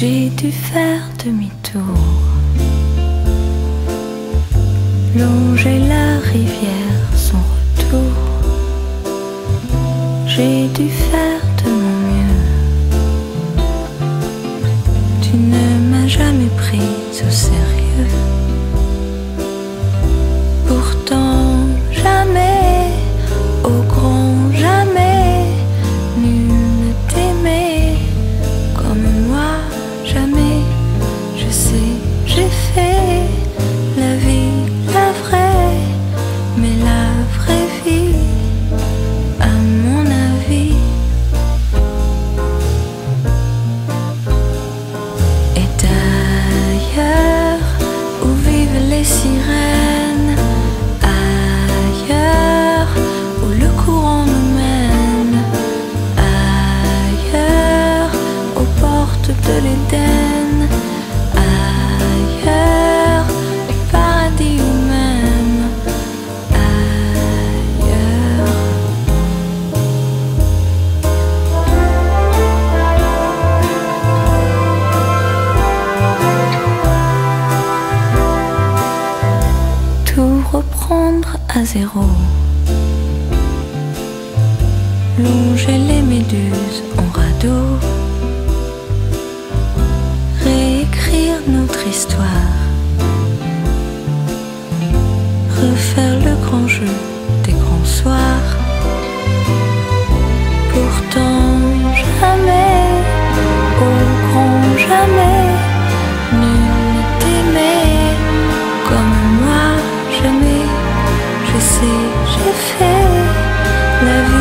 J'ai dû faire demi-tour, longer la rivière sans retour. J'ai dû faire de mon mieux. Tu ne m'as jamais prise au sérieux. Pourtant jamais, au grand jamais, nul ne t'aimait comme moi. Jamais, je sais, j'ai fait la vie, la vraie, mais la vraie vie, à mon avis, est ailleurs où vivent les sirènes, ailleurs où le courant nous mène, ailleurs aux portes de l'Éden, ailleurs au paradis ou même ailleurs. Tout reprendre à zéro, longer les méduses en radeau, réécrire notre histoire, refaire le grand jeu des grands soirs. Pourtant jamais, au grand jamais, nul ne t'aimait comme moi. Jamais, je sais, j'ai fait la vie.